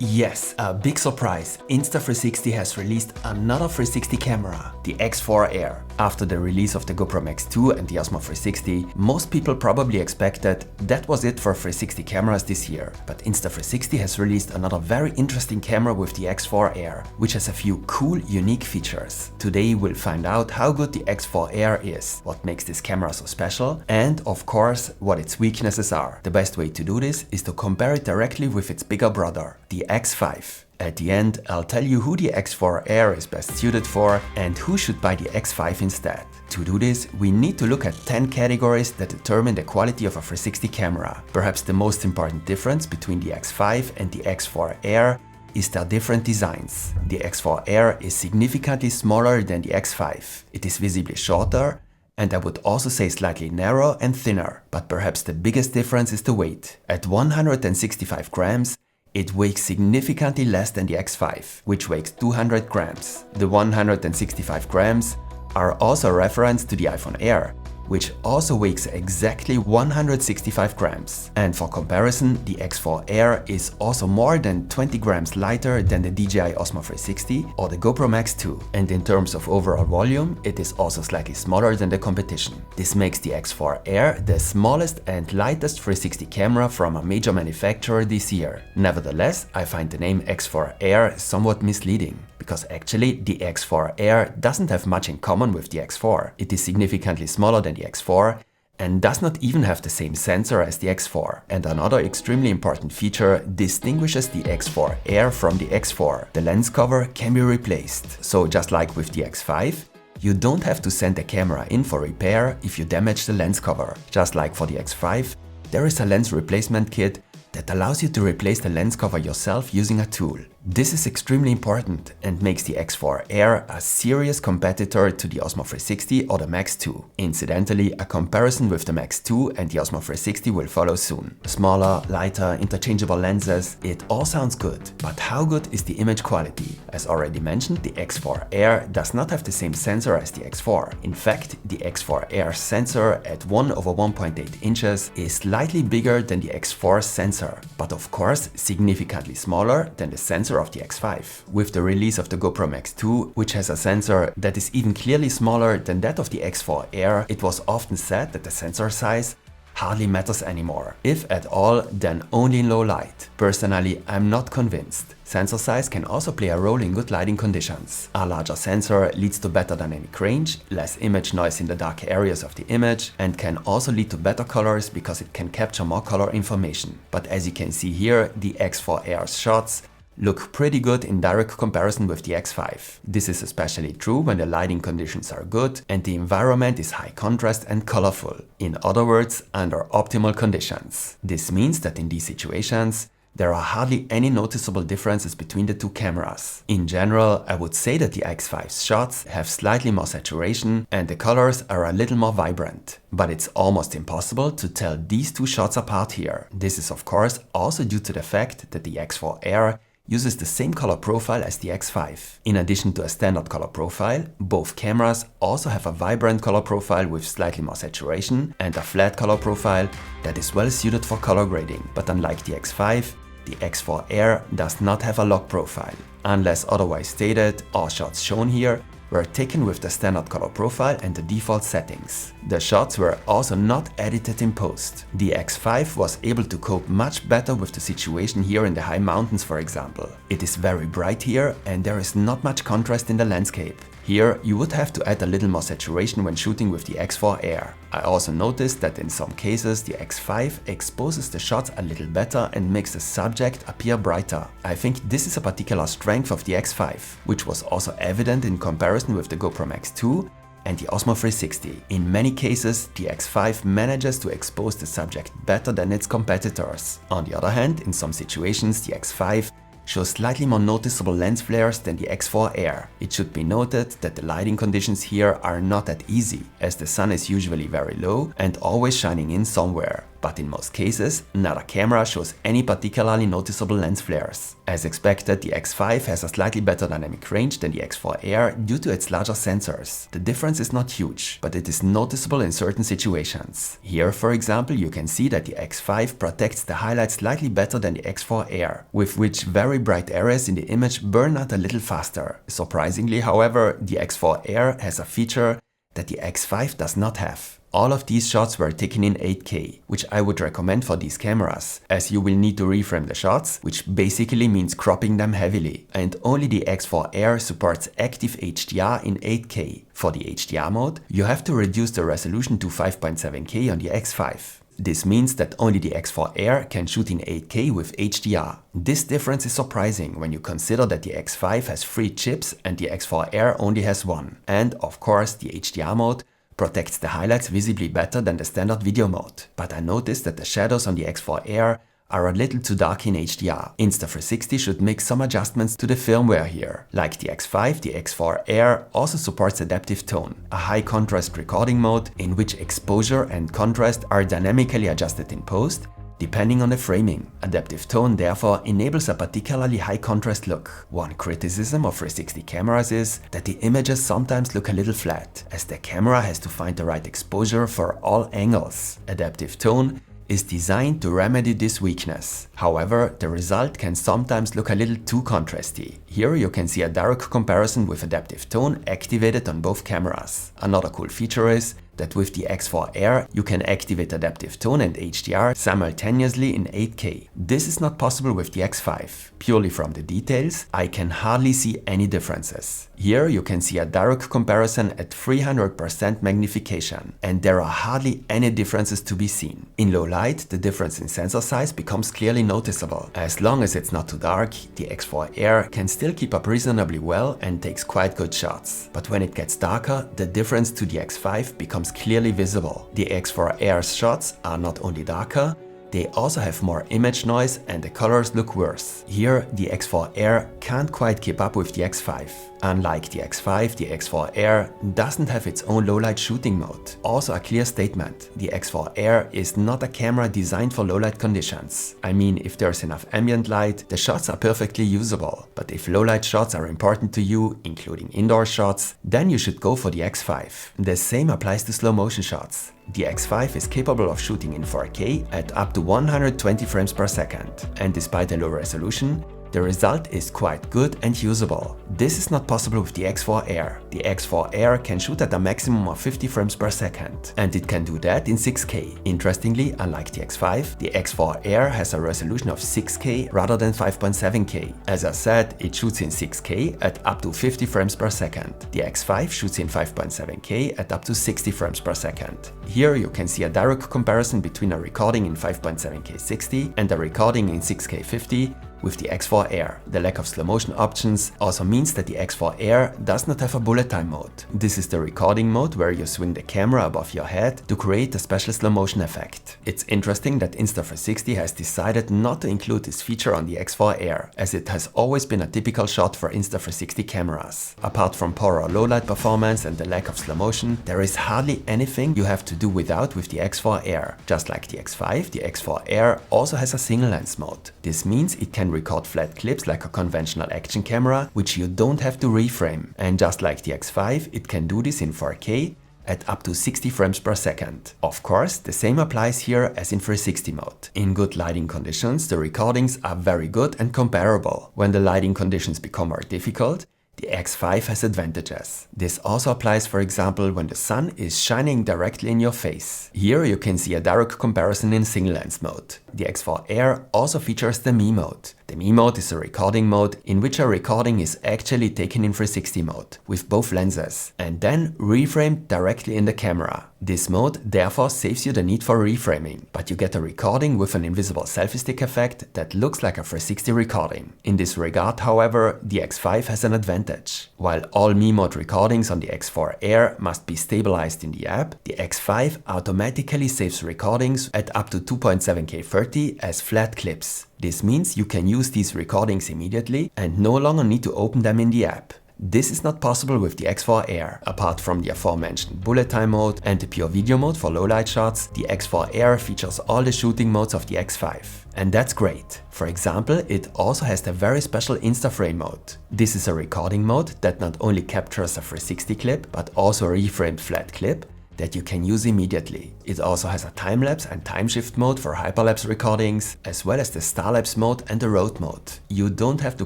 Yes, a big surprise. Insta360 has released another 360 camera, the X4 Air. After the release of the GoPro Max 2 and the Osmo 360, most people probably expected that was it for 360 cameras this year. But Insta360 has released another very interesting camera with the X4 Air, which has a few cool, unique features. Today we'll find out how good the X4 Air is, what makes this camera so special, and of course, what its weaknesses are. The best way to do this is to compare it directly with its bigger brother, the X5. At the end, I'll tell you who the X4 Air is best suited for and who should buy the X5 instead. To do this, we need to look at 10 categories that determine the quality of a 360 camera. Perhaps the most important difference between the X5 and the X4 Air is their different designs. The X4 Air is significantly smaller than the X5. It is visibly shorter, and I would also say slightly narrower and thinner. But perhaps the biggest difference is the weight. At 165 grams, it weighs significantly less than the X5, which weighs 200 grams. The 165 grams are also a reference to the iPhone Air, which also weighs exactly 165 grams. And for comparison, the X4 Air is also more than 20 grams lighter than the DJI Osmo 360 or the GoPro Max 2. And in terms of overall volume, it is also slightly smaller than the competition. This makes the X4 Air the smallest and lightest 360 camera from a major manufacturer this year. Nevertheless, I find the name X4 Air somewhat misleading, because actually the X4 Air doesn't have much in common with the X4. It is significantly smaller than the X4 and does not even have the same sensor as the X4. And another extremely important feature distinguishes the X4 Air from the X4. The lens cover can be replaced. So just like with the X5, you don't have to send the camera in for repair if you damage the lens cover. Just like for the X5, there is a lens replacement kit that allows you to replace the lens cover yourself using a tool. This is extremely important and makes the X4 Air a serious competitor to the Osmo 360 or the Max 2. Incidentally, a comparison with the Max 2 and the Osmo 360 will follow soon. Smaller, lighter, interchangeable lenses, it all sounds good. But how good is the image quality? As already mentioned, the X4 Air does not have the same sensor as the X4. In fact, the X4 Air sensor at 1/1.8 inches is slightly bigger than the X4 sensor, but of course significantly smaller than the sensor of the X5. With the release of the GoPro Max 2, which has a sensor that is even clearly smaller than that of the X4 Air, it was often said that the sensor size hardly matters anymore. If at all, then only in low light. Personally, I'm not convinced. Sensor size can also play a role in good lighting conditions. A larger sensor leads to better dynamic range, less image noise in the dark areas of the image, and can also lead to better colors because it can capture more color information. But as you can see here, the X4 Air's shots look pretty good in direct comparison with the X5. This is especially true when the lighting conditions are good and the environment is high contrast and colorful. In other words, under optimal conditions. This means that in these situations, there are hardly any noticeable differences between the two cameras. In general, I would say that the X5's shots have slightly more saturation and the colors are a little more vibrant. But it's almost impossible to tell these two shots apart here. This is of course also due to the fact that the X4 Air uses the same color profile as the X5. In addition to a standard color profile, both cameras also have a vibrant color profile with slightly more saturation and a flat color profile that is well suited for color grading. But unlike the X5, the X4 Air does not have a log profile. Unless otherwise stated, all shots shown here were taken with the standard color profile and the default settings. The shots were also not edited in post. The X5 was able to cope much better with the situation here in the high mountains, for example. It is very bright here and there is not much contrast in the landscape. Here you would have to add a little more saturation when shooting with the X4 Air. I also noticed that in some cases the X5 exposes the shots a little better and makes the subject appear brighter. I think this is a particular strength of the X5, which was also evident in comparison with the GoPro Max 2 and the Osmo 360. In many cases, the X5 manages to expose the subject better than its competitors. On the other hand, in some situations the X5 shows slightly more noticeable lens flares than the X4 Air. It should be noted that the lighting conditions here are not that easy, as the sun is usually very low and always shining in somewhere. but in most cases, neither camera shows any particularly noticeable lens flares. As expected, the X5 has a slightly better dynamic range than the X4 Air due to its larger sensors. The difference is not huge, but it is noticeable in certain situations. Here, for example, you can see that the X5 protects the highlights slightly better than the X4 Air, with which very bright areas in the image burn out a little faster. Surprisingly, however, the X4 Air has a feature that the X5 does not have. All of these shots were taken in 8K, which I would recommend for these cameras, as you will need to reframe the shots, which basically means cropping them heavily. And only the X4 Air supports active HDR in 8K. For the HDR mode, you have to reduce the resolution to 5.7K on the X5. This means that only the X4 Air can shoot in 8K with HDR. This difference is surprising when you consider that the X5 has 3 chips and the X4 Air only has 1. And of course, the HDR mode protects the highlights visibly better than the standard video mode. But I noticed that the shadows on the X4 Air are a little too dark in HDR. Insta360 should make some adjustments to the firmware here. Like the X5, the X4 Air also supports adaptive tone, a high contrast recording mode in which exposure and contrast are dynamically adjusted in post, depending on the framing. Adaptive tone therefore enables a particularly high contrast look. One criticism of 360 cameras is that the images sometimes look a little flat, as the camera has to find the right exposure for all angles. Adaptive tone is designed to remedy this weakness. However, the result can sometimes look a little too contrasty. Here you can see a direct comparison with adaptive tone activated on both cameras. Another cool feature is that with the X4 Air, you can activate adaptive tone and HDR simultaneously in 8K. This is not possible with the X5. Purely from the details, I can hardly see any differences. Here you can see a direct comparison at 300% magnification, and there are hardly any differences to be seen. In low light, the difference in sensor size becomes clearly noticeable. As long as it's not too dark, the X4 Air can still keep up reasonably well and takes quite good shots. But when it gets darker, the difference to the X5 becomes clearly visible. The X4 Air's shots are not only darker, they also have more image noise and the colors look worse. Here, the X4 Air can't quite keep up with the X5. Unlike the X5, the X4 Air doesn't have its own low-light shooting mode. Also a clear statement, the X4 Air is not a camera designed for low-light conditions. I mean, if there's enough ambient light, the shots are perfectly usable. But if low-light shots are important to you, including indoor shots, then you should go for the X5. The same applies to slow-motion shots. The X5 is capable of shooting in 4K at up to 120 frames per second. And despite a low resolution, the result is quite good and usable. This is not possible with the X4 Air. The X4 Air can shoot at a maximum of 50 frames per second, and it can do that in 6K. Interestingly, unlike the X5, the X4 Air has a resolution of 6K rather than 5.7K. As I said, it shoots in 6K at up to 50 frames per second. The X5 shoots in 5.7K at up to 60 frames per second. Here you can see a direct comparison between a recording in 5.7K 60 and a recording in 6K 50 with the X4 Air. The lack of slow motion options also means that the X4 Air does not have a bullet time mode. This is the recording mode where you swing the camera above your head to create a special slow motion effect. It's interesting that Insta360 has decided not to include this feature on the X4 Air, as it has always been a typical shot for Insta360 cameras. Apart from poorer low light performance and the lack of slow motion, there is hardly anything you have to do without with the X4 Air. Just like the X5, the X4 Air also has a single lens mode. This means it can record flat clips like a conventional action camera, which you don't have to reframe. And just like the X5, it can do this in 4K at up to 60 frames per second. Of course, the same applies here as in 360 mode. In good lighting conditions, the recordings are very good and comparable. When the lighting conditions become more difficult, the X5 has advantages. This also applies, for example, when the sun is shining directly in your face. Here you can see a direct comparison in single lens mode. The X4 Air also features the Me mode. The Me mode is a recording mode in which a recording is actually taken in 360 mode with both lenses and then reframed directly in the camera. This mode therefore saves you the need for reframing, but you get a recording with an invisible selfie stick effect that looks like a 360 recording. In this regard, however, the X5 has an advantage. While all Me mode recordings on the X4 Air must be stabilized in the app, the X5 automatically saves recordings at up to 2.7K 30 as flat clips. This means you can use these recordings immediately and no longer need to open them in the app. This is not possible with the X4 Air. Apart from the aforementioned bullet time mode and the pure video mode for low-light shots, the X4 Air features all the shooting modes of the X5. And that's great. For example, it also has the very special Insta360 mode. This is a recording mode that not only captures a 360 clip, but also a reframed flat clip that you can use immediately. It also has a time-lapse and time-shift mode for hyperlapse recordings, as well as the star-lapse mode and the road mode. You don't have to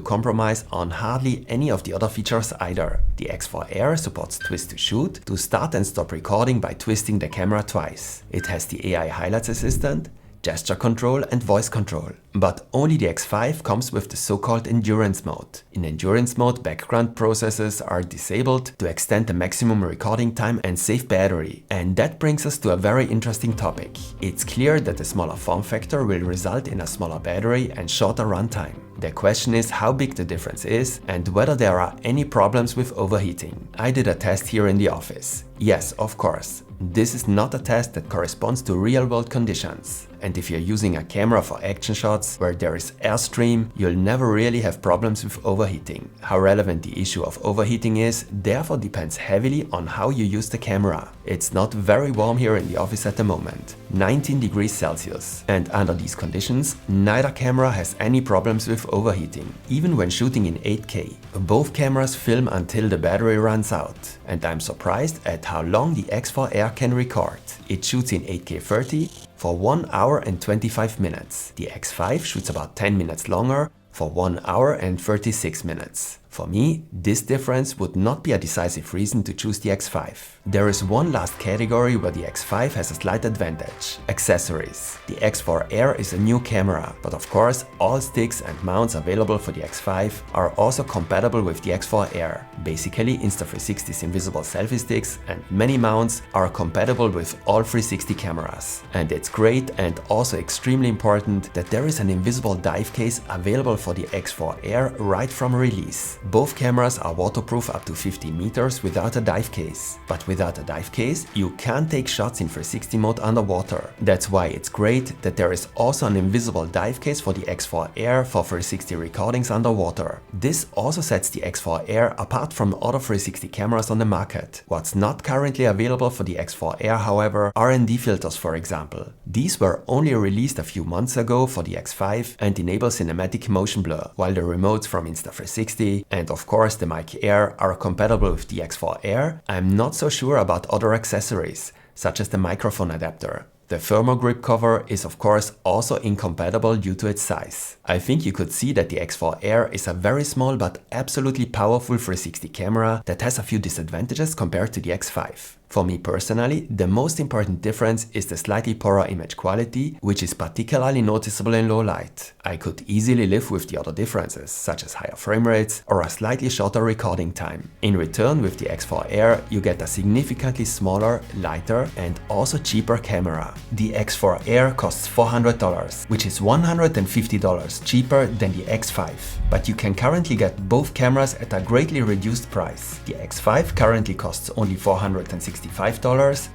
compromise on hardly any of the other features either. The X4 Air supports twist to shoot, to start and stop recording by twisting the camera twice. It has the AI highlights assistant, gesture control and voice control. But only the X5 comes with the so-called endurance mode. In endurance mode, background processes are disabled to extend the maximum recording time and save battery. And that brings us to a very interesting topic. It's clear that the smaller form factor will result in a smaller battery and shorter runtime. The question is how big the difference is and whether there are any problems with overheating. I did a test here in the office. Yes, of course. This is not a test that corresponds to real-world conditions. And if you're using a camera for action shots where there is airstream, you'll never really have problems with overheating. How relevant the issue of overheating is, therefore depends heavily on how you use the camera. It's not very warm here in the office at the moment, 19 degrees Celsius. And under these conditions, neither camera has any problems with overheating, even when shooting in 8K. Both cameras film until the battery runs out. And I'm surprised at how long the X4 Air can record. It shoots in 8K 30 for 1 hour and 25 minutes. The X5 shoots about 10 minutes longer for 1 hour and 36 minutes. For me, this difference would not be a decisive reason to choose the X5. There is one last category where the X5 has a slight advantage: accessories. The X4 Air is a new camera, but of course all sticks and mounts available for the X5 are also compatible with the X4 Air. Basically, Insta360's invisible selfie sticks and many mounts are compatible with all 360 cameras. And it's great and also extremely important that there is an invisible dive case available for the X4 Air right from release. Both cameras are waterproof up to 15 meters without a dive case. But without a dive case, you can't take shots in 360 mode underwater. That's why it's great that there is also an invisible dive case for the X4 Air for 360 recordings underwater. This also sets the X4 Air apart from other 360 cameras on the market. What's not currently available for the X4 Air, however, are ND filters, for example. These were only released a few months ago for the X5 and enable cinematic motion blur, while the remotes from Insta360 and of course the Mic Air are compatible with the X4 Air. I'm not so sure about other accessories, such as the microphone adapter. The thermogrip cover is of course also incompatible due to its size. I think you could see that the X4 Air is a very small but absolutely powerful 360 camera that has a few disadvantages compared to the X5. For me personally, the most important difference is the slightly poorer image quality, which is particularly noticeable in low light. I could easily live with the other differences, such as higher frame rates or a slightly shorter recording time. In return, with the X4 Air, you get a significantly smaller, lighter and also cheaper camera. The X4 Air costs $400, which is $150 cheaper than the X5. But you can currently get both cameras at a greatly reduced price. The X5 currently costs only $465,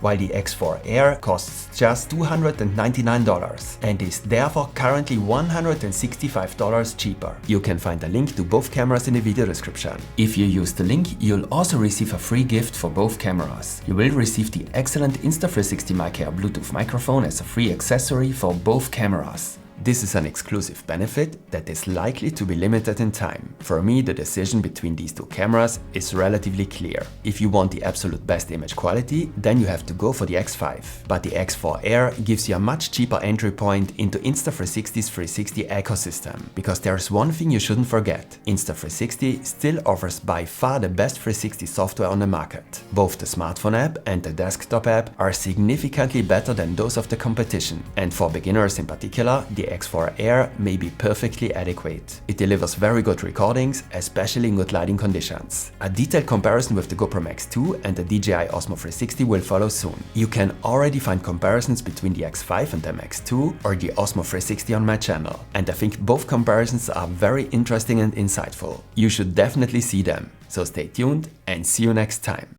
while the X4 Air costs just $299 and is therefore currently $165 cheaper. You can find a link to both cameras in the video description. If you use the link, you'll also receive a free gift for both cameras. You will receive the excellent Insta360 Mic Air Bluetooth microphone as a free accessory for both cameras. This is an exclusive benefit that is likely to be limited in time. For me, the decision between these two cameras is relatively clear. If you want the absolute best image quality, then you have to go for the X5. But the X4 Air gives you a much cheaper entry point into Insta360's 360 ecosystem. Because there's one thing you shouldn't forget: Insta360 still offers by far the best 360 software on the market. Both the smartphone app and the desktop app are significantly better than those of the competition. And for beginners in particular, the X4 Air may be perfectly adequate. It delivers very good recordings, especially in good lighting conditions. A detailed comparison with the GoPro Max 2 and the DJI Osmo 360 will follow soon. You can already find comparisons between the X5 and the Max 2 or the Osmo 360 on my channel. And I think both comparisons are very interesting and insightful. You should definitely see them. So stay tuned and see you next time.